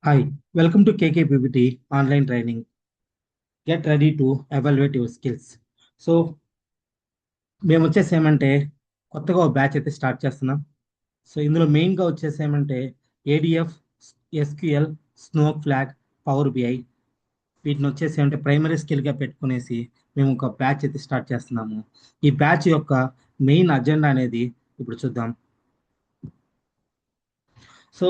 Hi, welcome to KKPBT online training. Get ready to evaluate your skills. So మేము వచ్చేసి ఏమంటే కొత్తగా ఒక బ్యాచ్ అయితే స్టార్ట్ చేస్తున్నాం. సో ఇందులో మెయిన్గా వచ్చేసి ఏమంటే ADF, SQL, Snowflake, Power BI వీటిని వచ్చేసి అంటే ప్రైమరీ స్కిల్గా పెట్టుకునేసి మేము ఒక బ్యాచ్ అయితే స్టార్ట్ చేస్తున్నాము. ఈ బ్యాచ్ యొక్క మెయిన్ అజెండా అనేది ఇప్పుడు చూద్దాం. సో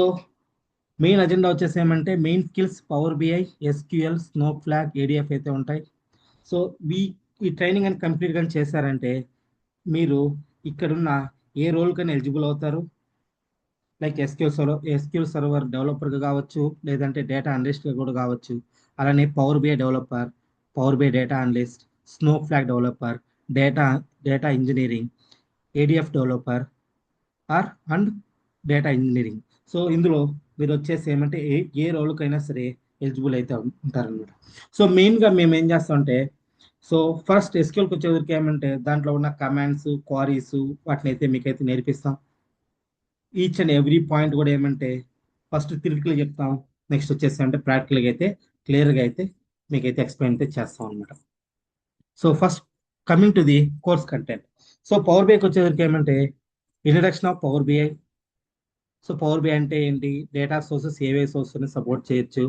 మెయిన్ అజెండా వచ్చేసి ఏమంటే main skills Power BI, SQL, Snowflake, ADF అయితే ఉంటాయి. సో ఈ ట్రైనింగ్ అని కంప్లీట్గా చేశారంటే మీరు ఇక్కడున్న ఏ రోల్ కన్నా ఎలిజిబుల్ అవుతారు. లైక్ ఎస్క్యూఎల్ సర్వర్ డెవలపర్గా కావచ్చు, లేదంటే డేటా అనలిస్ట్గా కూడా కావచ్చు. అలానే Power BI developer, Power BI data analyst, Snowflake developer, data data engineering, ADF developer and data engineering. So ఇందులో మీరు వచ్చేసి ఏమంటే ఏ రోల్కైనా సరే ఎలిజిబుల్ అయితే ఉంటారనమాట. సో మెయిన్గా మేము ఏం చేస్తామంటే సో ఫస్ట్ ఎస్క్యూఎల్కి వచ్చేసరికి ఏమంటే దాంట్లో ఉన్న కమాండ్స్, క్వారీస్ వాటిని అయితే మీకైతే నేర్పిస్తాం. ఈచ్ అండ్ ఎవ్రీ పాయింట్ కూడా ఏమంటే ఫస్ట్ థియరిటికల్గా చెప్తాం. నెక్స్ట్ వచ్చేసి అంటే ప్రాక్టికల్గా అయితే క్లియర్గా అయితే మీకైతే ఎక్స్ప్లెయిన్ అయితే చేస్తాం అనమాట. So first coming to the course content. So Power బిఐకి వచ్చేసరికి ఏమంటే introduction of Power BI. So Power BI అంటే ఏంటి, డేటా సోర్సెస్ ఏవే సోర్సెస్ సపోర్ట్ చేయొచ్చు,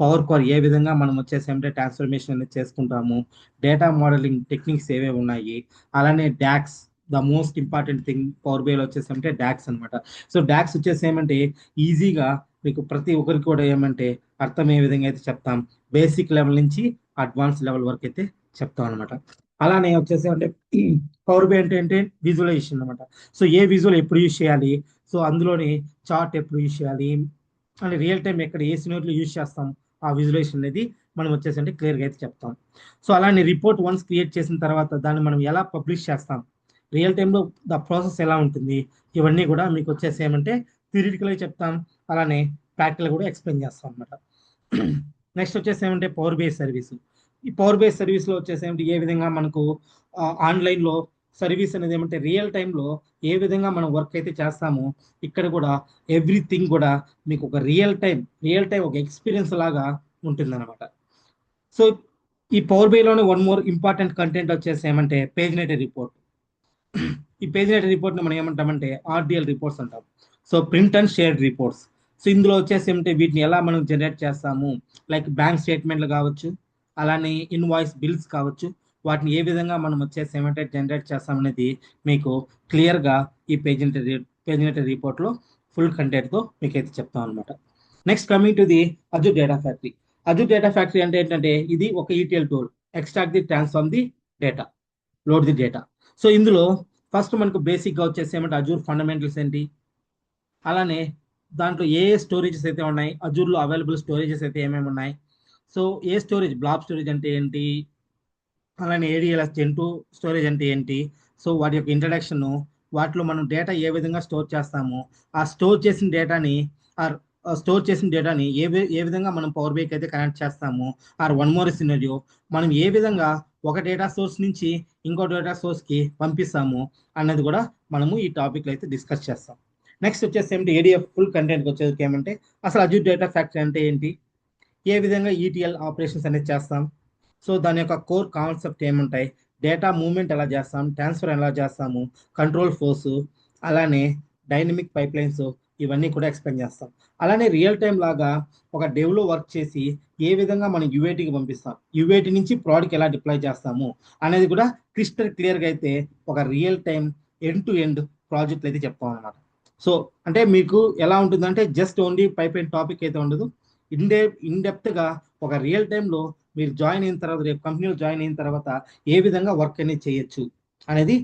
పవర్ కోర్ ఏ విధంగా మనం వచ్చేసి అంటే ట్రాన్స్ఫర్మేషన్ అనేది చేసుకుంటాము, డేటా మోడలింగ్ టెక్నిక్స్ ఏవే ఉన్నాయి, అలానే DAX the most important thing Power బిఐలో వచ్చేసి అంటే డాక్స్ అనమాట. సో డాక్స్ వచ్చేసి ఏమంటే ఈజీగా మీకు ప్రతి ఒక్కరికి కూడా ఏమంటే అర్థమయ్యే విధంగా అయితే చెప్తాం. బేసిక్ లెవెల్ నుంచి అడ్వాన్స్ లెవెల్ వరకు అయితే చెప్తాం అనమాట. అలానే వచ్చేసి అంటే పవర్ బిఐ అంటే ఏంటి, విజువలైజేషన్ అనమాట. సో ఏ విజువల్ ఎప్పుడు యూజ్ చేయాలి, సో అందులోని చార్ట్ ఎప్పుడు యూజ్ చేయాలి అంటే రియల్ టైం ఎక్కడ ఏ సినారియోలో యూజ్ చేస్తాం, ఆ విజువలైజేషన్ అనేది మనం వచ్చేసి అంటే క్లియర్గా అయితే చెప్తాం. సో అలానే రిపోర్ట్ వన్స్ క్రియేట్ చేసిన తర్వాత దాన్ని మనం ఎలా పబ్లిష్ చేస్తాం, రియల్ టైంలో ద ప్రాసెస్ ఎలా ఉంటుంది, ఇవన్నీ కూడా మీకు వచ్చేసి ఏమంటే థియరిటికల్గా చెప్తాం. అలానే ప్రాక్టికల్ కూడా ఎక్స్ప్లెయిన్ చేస్తాం అనమాట. నెక్స్ట్ వచ్చేసి ఏమంటే పవర్ బేస్ సర్వీస్. ఈ పవర్ బేస్ సర్వీస్లో వచ్చేసి ఏమంటే ఏ విధంగా మనకు ఆన్లైన్లో సర్వీస్ అనేది ఏమంటే రియల్ టైంలో ఏ విధంగా మనం వర్క్ అయితే చేస్తామో ఇక్కడ కూడా ఎవ్రీథింగ్ కూడా మీకు ఒక రియల్ టైం ఒక ఎక్స్పీరియన్స్ లాగా ఉంటుందన్నమాట. సో ఈ పవర్ బైలోనే వన్ మోర్ ఇంపార్టెంట్ కంటెంట్ వచ్చేసి ఏమంటే పేజినేటెడ్ రిపోర్ట్. ఈ పేజినేటెడ్ రిపోర్ట్ని మనం ఏమంటామంటే ఆర్డిఎల్ రిపోర్ట్స్ అంటాం. So print and shared reports. So ఇందులో వచ్చేసి ఏమంటే వీటిని ఎలా మనం జనరేట్ చేస్తాము, లైక్ బ్యాంక్ స్టేట్మెంట్లు కావచ్చు, అలానే ఇన్వాయిస్ బిల్స్ కావచ్చు, వాటిని ఏ విధంగా మనం వచ్చేసి ఏమంటే జనరేట్ చేస్తామనేది మీకు క్లియర్గా ఈ పేజినేటెడ్ రిపోర్ట్లో ఫుల్ కంటెంట్తో మీకు అయితే చెప్తాం అనమాట. Next coming to the Azure data factory. Azure data factory అంటే ఏంటంటే ఇది ఒక ETL tool, extract the transform the data, load the data. So ఇందులో ఫస్ట్ మనకు బేసిక్గా వచ్చేసి ఏమంటే అజూర్ ఫండమెంటల్స్ ఏంటి, అలానే దాంట్లో ఏ స్టోరేజెస్ అయితే ఉన్నాయి, అజూర్లో అవైలబుల్ స్టోరేజెస్ అయితే ఏమేమి ఉన్నాయి, సో ఏ స్టోరేజ్, బ్లాబ్ స్టోరేజ్ అంటే ఏంటి, అలానే ఏడిఎల్ఎస్ జెన్2 స్టోరేజ్ అంటే ఏంటి, సో వాటి యొక్క ఇంట్రడక్షన్, వాటిలో మనం డేటా ఏ విధంగా స్టోర్ చేస్తాము, ఆ స్టోర్ చేసిన డేటాని ఏ విధంగా మనం పవర్ బైకి అయితే కనెక్ట్ చేస్తాము, ఆర్ వన్ మోర్ సినరియో మనం ఏ విధంగా ఒక డేటా సోర్స్ నుంచి ఇంకో డేటా సోర్స్కి పంపిస్తాము అన్నది కూడా మనము ఈ టాపిక్లో అయితే డిస్కస్ చేస్తాం. నెక్స్ట్ వచ్చేసి ఏమిటి ఏడిఎఫ్ ఫుల్ కంటెంట్కి వచ్చేసరికి ఏమంటే అసలు అజూర్ డేటా ఫ్యాక్టరీ అంటే ఏంటి, ఏ విధంగా ఈటీఎల్ ఆపరేషన్స్ అనేది చేస్తాం, సో దాని యొక్క కోర్ కాన్సెప్ట్ ఏముంటాయి, డేటా మూవ్మెంట్ ఎలా చేస్తాం, ట్రాన్స్ఫర్ ఎలా చేస్తాము, కంట్రోల్ ఫోర్స్, అలానే డైనమిక్ పైప్లైన్స్, ఇవన్నీ కూడా ఎక్స్ప్లెయిన్ చేస్తాం. అలానే రియల్ టైం లాగా ఒక డెవ్లో వర్క్ చేసి ఏ విధంగా మనం యూఐటీకి పంపిస్తాం, యూఐటీ నుంచి ప్రోడక్ట్ ఎలా డిప్లాయ్ చేస్తాము అనేది కూడా క్రిస్టల్ క్లియర్గా అయితే ఒక real time end to end project అయితే చెప్తాం అనమాట. సో అంటే మీకు ఎలా ఉంటుందంటే జస్ట్ ఓన్లీ పైప్ టాపిక్ అయితే ఉండదు, ఇన్ డెప్త్గా ఒక రియల్ టైంలో మీరు జాయిన్ అయిన తర్వాత, రేపు కంపెనీలో జాయిన్ అయిన తర్వాత ఏ విధంగా వర్క్ అనేది చేయొచ్చు అనేది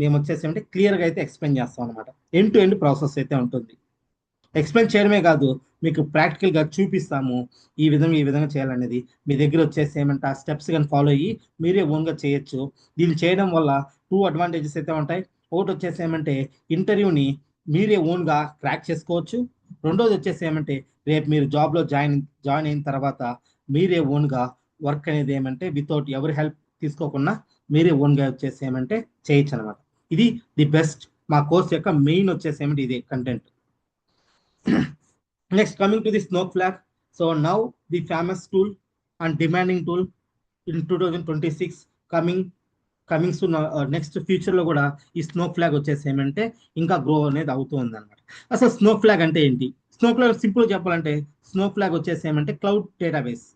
మేము వచ్చేసి అంటే క్లియర్గా అయితే ఎక్స్ప్లెయిన్ చేస్తాం అనమాట. ఎండ్ టు ఎండ్ ప్రాసెస్ అయితే ఉంటుంది. ఎక్స్ప్లెయిన్ చేయడమే కాదు, మీకు ప్రాక్టికల్గా చూపిస్తాము ఈ విధంగా చేయాలనేది. మీ దగ్గర వచ్చేసి ఏమంటే ఆ స్టెప్స్ కానీ ఫాలో అయ్యి మీరే ఓన్గా చేయొచ్చు. దీన్ని చేయడం వల్ల 2 అడ్వాంటేజెస్ అయితే ఉంటాయి. ఒకటి వచ్చేసి ఏమంటే ఇంటర్వ్యూని మీరే ఓన్గా క్రాక్ చేసుకోవచ్చు. రెండోది వచ్చేసి ఏమంటే రేపు మీరు జాబ్లో జాయిన్ అయిన తర్వాత మీరే ఓన్గా వర్క్ అనేది ఏమంటే వితౌట్ ఎవరి హెల్ప్ తీసుకోకుండా మీరే ఓన్గా వచ్చేసి ఏమంటే చేయొచ్చు అనమాట. ఇది ది బెస్ట్ మా కోర్స్ యొక్క మెయిన్ వచ్చేసి ఏమంటే ఇదే content. Next coming to the Snowflake. So now the famous tool and demanding tool in 2026 coming coming to next ఫ్యూచర్లో కూడా ఈ స్నో ఫ్లాగ్ వచ్చేసి ఏమంటే ఇంకా గ్రో అనేది అవుతూ ఉంది అనమాట. అసలు స్నో ఫ్లాగ్ అంటే ఏంటి? స్నో ఫ్లాగ్ సింపుల్ చెప్పాలంటే స్నో ఫ్లాగ్ వచ్చేసి ఏమంటే క్లౌడ్ డేటాబేస్.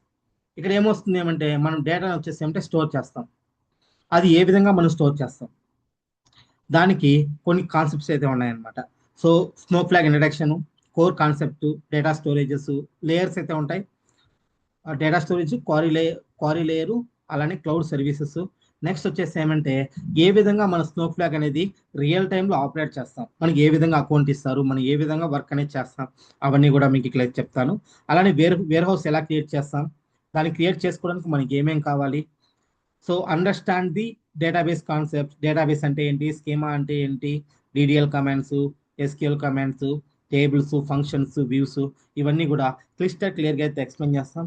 ఇక్కడ ఏమొస్తుంది ఏమంటే మనం డేటా వచ్చేసి ఏమంటే స్టోర్ చేస్తాం. అది ఏ విధంగా మనం స్టోర్ చేస్తాం, దానికి కొన్ని కాన్సెప్ట్స్ అయితే ఉన్నాయన్నమాట. So snow flag introduction, core concept, data storages, layers అయితే ఉంటాయి. డేటా స్టోరేజ్, క్వారీ లేయరు, అలానే క్లౌడ్ సర్వీసెస్. నెక్స్ట్ వచ్చేసి ఏమంటే ఏ విధంగా మన స్నో ఫ్లాగ్ అనేది రియల్ టైంలో ఆపరేట్ చేస్తాం, మనకి ఏ విధంగా అకౌంట్ ఇస్తారు, మనం ఏ విధంగా వర్క్ అనేది చేస్తాం, అవన్నీ కూడా మీకు ఇక్కడ చెప్తాను. అలానే వేర్ హౌస్ ఎలా క్రియేట్ చేస్తాం, దాన్ని క్రియేట్ చేసుకోవడానికి మనకి ఏమేం కావాలి. So understand the database concept. Database అంటే ఏంటి, స్కీమా అంటే ఏంటి, DDL commands, SQL commands, tables, functions, views, ఇవన్నీ కూడా క్లియర్గా అయితే ఎక్స్ప్లెయిన్ చేస్తాం.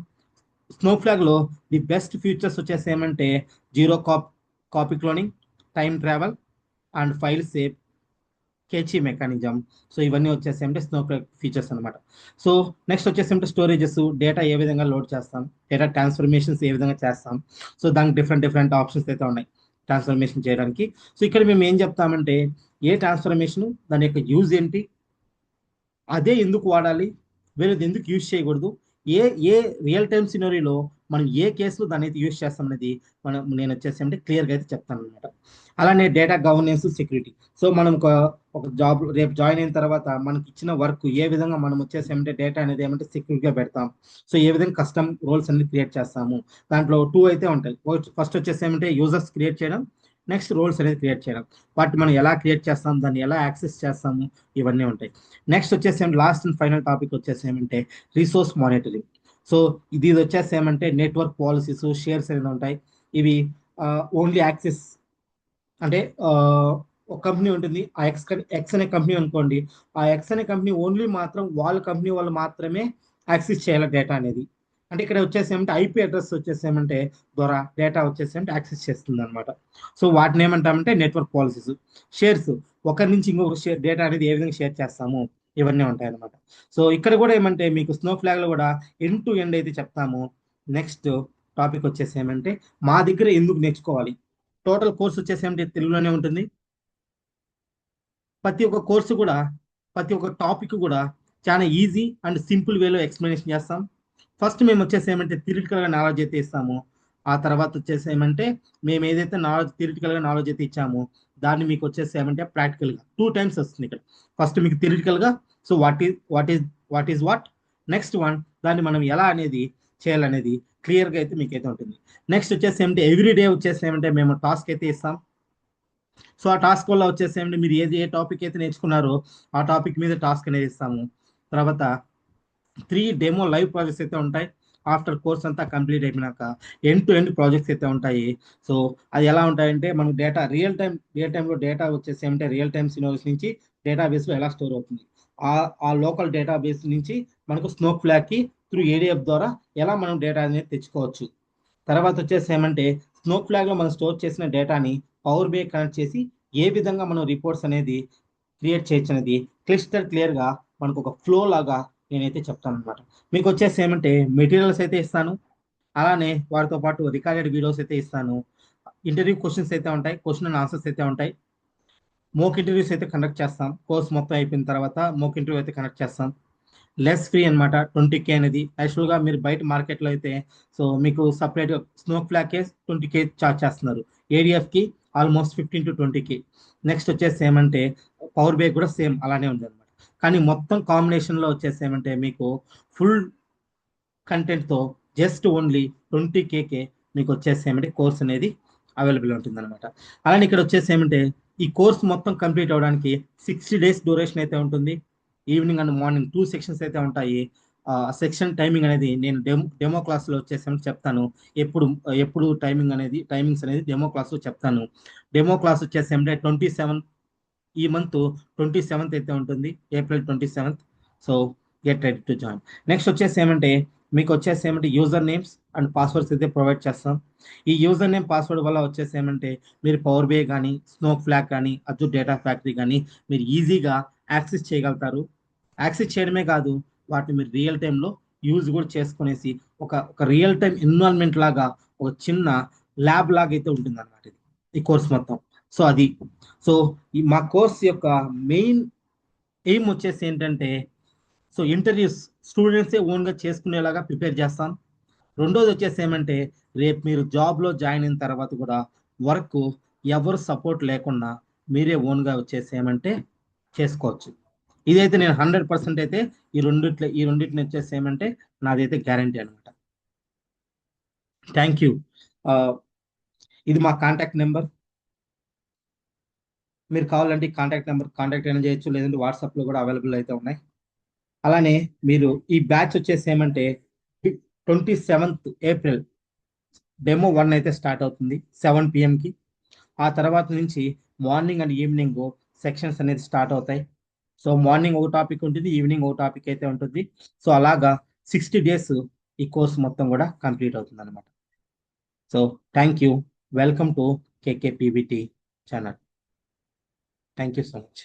స్నోఫ్లాగ్ లో ది బెస్ట్ ఫీచర్స్ వచ్చేసి ఏమంటే zero copy cloning, time travel and fail safe, cache mechanism. So ఇవన్నీ వచ్చేసి అంటే స్నోఫ్లాగ్ ఫీచర్స్ అనమాట. సో నెక్స్ట్ వచ్చేసి అంటే స్టోరేజెస్, డేటా ఏ విధంగా లోడ్ చేస్తాం, డేటా ట్రాన్స్ఫర్మేషన్స్ ఏ విధంగా చేస్తాం. సో దానికి డిఫరెంట్ ఆప్షన్స్ అయితే ఉన్నాయి ట్రాన్స్ఫర్మేషన్ చేయడానికి. సో ఇక్కడ మేము ఏం చెప్తామంటే ఏ ట్రాన్స్ఫర్మేషన్, దాని యొక్క యూజ్ ఏంటి, అదే ఎందుకు వాడాలి, వేరేది ఎందుకు యూజ్ చేయకూడదు, ఏ ఏ రియల్ టైమ్ సినరీలో మనం ఏ కేసులో దాన్ని అయితే యూజ్ చేస్తాం అనేది నేను వచ్చేసి అంటే క్లియర్గా అయితే చెప్తాను అనమాట. అలానే డేటా గవర్నెన్స్, సెక్యూరిటీ. సో మనం ఒక జాబ్ రేపు జాయిన్ అయిన తర్వాత మనకి ఇచ్చిన వర్క్ ఏ విధంగా మనం వచ్చేసి ఏమంటే డేటా అనేది ఏమంటే సెక్యూర్గా పెడతాం. సో ఏ విధంగా కస్టమ్ రోల్స్ అనేది క్రియేట్ చేస్తాము. దాంట్లో 2 అయితే ఉంటాయి. ఫస్ట్ వచ్చేసి ఏమంటే యూజర్స్ క్రియేట్ చేయడం, నెక్స్ట్ రోల్స్ అనేది క్రియేట్ చేయడం. వాటిని మనం ఎలా క్రియేట్ చేస్తాం, దాన్ని ఎలా యాక్సెస్ చేస్తాము, ఇవన్నీ ఉంటాయి. నెక్స్ట్ వచ్చేసి లాస్ట్ అండ్ ఫైనల్ టాపిక్ వచ్చేసి ఏమంటే రిసోర్స్ మానిటరింగ్. సో ఇది వచ్చేసి ఏమంటే నెట్వర్క్ పాలసీస్, షేర్స్ అనేది ఉంటాయి. ఇవి ఓన్లీ యాక్సెస్ అంటే ఒక కంపెనీ ఉంటుంది, ఆ ఎక్స్ అనే కంపెనీ అనుకోండి. ఆ ఎక్స్ అనే కంపెనీ ఓన్లీ మాత్రం వాళ్ళ కంపెనీ వాళ్ళు మాత్రమే యాక్సెస్ చేయాలి డేటా అనేది. అంటే ఇక్కడ వచ్చేసి ఏమంటే ఐపీ అడ్రస్ వచ్చేసి ఏమంటే ద్వారా డేటా వచ్చేసి అంటే యాక్సెస్ చేస్తుంది అనమాట. సో వాటిని ఏమంటామంటే నెట్వర్క్ పాలసీస్. షేర్స్, ఒకరి నుంచి ఇంకొక డేటా అనేది ఏ విధంగా షేర్ చేస్తాము, ఇవన్నీ ఉంటాయి అనమాట. సో ఇక్కడ కూడా ఏమంటే మీకు స్నో ఫ్లాగ్ లో కూడా ఎండ్ టు ఎండ్ అయితే చెప్తాము. నెక్స్ట్ టాపిక్ వచ్చేసి ఏమంటే మా దగ్గర ఎందుకు నేర్చుకోవాలి. టోటల్ కోర్స్ వచ్చేసి ఏమంటే తెలుగులోనే ఉంటుంది. ప్రతి ఒక్క కోర్సు కూడా, ప్రతి ఒక్క టాపిక్ కూడా చాలా ఈజీ అండ్ సింపుల్ వేలో ఎక్స్ప్లెనేషన్ చేస్తాం. ఫస్ట్ మేము వచ్చేసి ఏమంటే థియరిటికల్గా నాలెడ్జ్ అయితే ఇస్తాము. ఆ తర్వాత వచ్చేసి ఏమంటే మేము ఏదైతే థియరిటికల్గా నాలెడ్జ్ అయితే ఇచ్చామో దాన్ని మీకు వచ్చేసి ఏమంటే ప్రాక్టికల్గా 2 టైమ్స్ వస్తుంది ఇక్కడ. ఫస్ట్ మీకు థియరిటికల్గా, so what is what, next one దాన్ని మనం ఎలా అనేది చేయాలనేది క్లియర్గా అయితే మీకు అయితే ఉంటుంది. నెక్స్ట్ వచ్చేసి ఏమంటే ఎవ్రీ డే వచ్చేసి ఏమంటే మేము టాస్క్ అయితే ఇస్తాం. సో ఆ టాస్క్ వల్ల వచ్చేసి ఏమంటే మీరు ఏ టాపిక్ అయితే నేర్చుకున్నారో ఆ టాపిక్ మీద టాస్క్ అనేది ఇస్తాము. తర్వాత 3 డెమో లైవ్ ప్రాజెక్ట్స్ అయితే ఉంటాయి. ఆఫ్టర్ కోర్స్ అంతా కంప్లీట్ అయిపోయినాక ఎండ్ టు ఎండ్ ప్రాజెక్ట్స్ అయితే ఉంటాయి. సో అది ఎలా ఉంటాయంటే మనకు డేటా రియల్ టైంలో డేటా వచ్చేసి ఏమంటే రియల్ టైమ్ సినోరీస్ నుంచి డేటాబేస్లో ఎలా స్టోర్ అవుతుంది, ఆ లోకల్ డేటాబేస్ నుంచి మనకు స్నో ఫ్లాగ్కి త్రూ ఏడిఎఫ్ ద్వారా ఎలా మనం డేటా అనేది తెచ్చుకోవచ్చు. తర్వాత వచ్చేసి ఏమంటే స్నో ఫ్లాగ్ లో మనం స్టోర్ చేసిన డేటాని పవర్ బై కనెక్ట్ చేసి ఏ విధంగా మనం రిపోర్ట్స్ అనేది క్రియేట్ చేయొచ్చు అనేది క్లియర్ గా మనకు ఒక ఫ్లో లాగా నేనైతే చెప్తాను అనమాట. మీకు వచ్చేసి ఏమంటే మెటీరియల్స్ అయితే ఇస్తాను, అలానే వాటితో పాటు రికార్డెడ్ వీడియోస్ అయితే ఇస్తాను. ఇంటర్వ్యూ క్వశ్చన్స్ అయితే ఉంటాయి, క్వశ్చన్ అండ్ ఆన్సర్స్ అయితే ఉంటాయి. మోక్ ఇంటర్వ్యూస్ అయితే కండక్ట్ చేస్తాం. కోర్స్ మొత్తం అయిపోయిన తర్వాత మోక్ ఇంటర్వ్యూ అయితే కండక్ట్ చేస్తాం. లెస్ ఫ్రీ అనమాట. 20K అనేది యాక్చువల్గా మీరు బయట మార్కెట్లో అయితే సో మీకు సపరేట్ స్నో ఫ్లాకే 20K చార్జ్ చేస్తున్నారు. ఏడిఎఫ్కి ఆల్మోస్ట్ 15 to 20K. నెక్స్ట్ వచ్చేసి ఏమంటే పవర్ బై కూడా సేమ్ అలానే ఉంది అనమాట. కానీ మొత్తం కాంబినేషన్లో వచ్చేసి ఏమంటే మీకు ఫుల్ కంటెంట్తో జస్ట్ ఓన్లీ 20Kకే మీకు వచ్చేసి ఏమంటే కోర్స్ అనేది అవైలబుల్ ఉంటుంది అనమాట. అలానే ఇక్కడ వచ్చేసి ఏమంటే ఈ కోర్స్ మొత్తం కంప్లీట్ అవ్వడానికి 60 days డ్యూరేషన్ అయితే ఉంటుంది. ఈవినింగ్ అండ్ మార్నింగ్ 2 సెక్షన్స్ అయితే ఉంటాయి. సెక్షన్ టైమింగ్ అనేది నేను డెమో క్లాస్లో వచ్చేసి చెప్తాను. ఎప్పుడు ఎప్పుడు టైమింగ్స్ అనేది డెమో క్లాస్లో చెప్తాను. డెమో క్లాస్ వచ్చేసి ఏమంటే 27 ఈ మంత్ 27th అయితే ఉంటుంది, April 27th. So get ready to join. Next వచ్చేసి ఏమంటే మీకు వచ్చేసి ఏమంటే యూజర్ నేమ్స్ అండ్ పాస్వర్డ్స్ అయితే ప్రొవైడ్ చేస్తాం. ఈ యూజర్ నేమ్ పాస్వర్డ్ వల్ల వచ్చేసి ఏమంటే మీరు పవర్ బై కానీ, స్నో ఫ్లాగ్ కానీ, అజూర్ డేటా ఫ్యాక్టరీ కానీ మీరు ఈజీగా యాక్సెస్ చేయగలుగుతారు. యాక్సెస్ చేయడమే కాదు, వాటిని మీరు రియల్ టైంలో యూజ్ కూడా చేసుకునేసి ఒక రియల్ టైం ఎన్విరాన్మెంట్ లాగా ఒక చిన్న ల్యాబ్ లాగా అయితే ఉంటుంది అనమాట ఇది ఈ కోర్స్ మొత్తం. సో అది సో ఈ మా కోర్స్ యొక్క మెయిన్ ఎయిమ్ వచ్చేసి ఏంటంటే సో ఇంటర్వ్యూస్ స్టూడెంట్సే ఓన్గా చేసుకునేలాగా ప్రిపేర్ చేస్తాం. రెండోది వచ్చేసి ఏమంటే రేపు మీరు జాబ్లో జాయిన్ అయిన తర్వాత కూడా వర్క్ ఎవరు సపోర్ట్ లేకుండా మీరే ఓన్గా వచ్చేసి ఏమంటే చేసుకోవచ్చు. ఇదైతే నేను 100% అయితే ఈ రెండిటిని వచ్చేసి ఏమంటే నాదైతే గ్యారంటీ అనమాట. Thank you. ఇది మా కాంటాక్ట్ నెంబర్. మీరు కావాలంటే కాంటాక్ట్ నెంబర్ కాంటాక్ట్ అయినా చేయొచ్చు, లేదంటే వాట్సాప్లో కూడా అవైలబుల్ అయితే ఉన్నాయి. అలానే మీరు ఈ బ్యాచ్ వచ్చేసి ఏమంటే 27th ఏప్రిల్ డెమో 1 అయితే స్టార్ట్ అవుతుంది 7 PM ఆ తర్వాత నుంచి మార్నింగ్ అండ్ ఈవినింగ్ సెక్షన్స్ అనేది స్టార్ట్ అవుతాయి. సో మార్నింగ్ ఒక టాపిక్ ఉంటుంది, ఈవినింగ్ ఒక టాపిక్ అయితే ఉంటుంది. సో అలాగా 60 days ఈ కోర్స్ మొత్తం కూడా కంప్లీట్ అవుతుంది అనమాట. So thank you. Welcome to KKPBT channel. Thank you so much.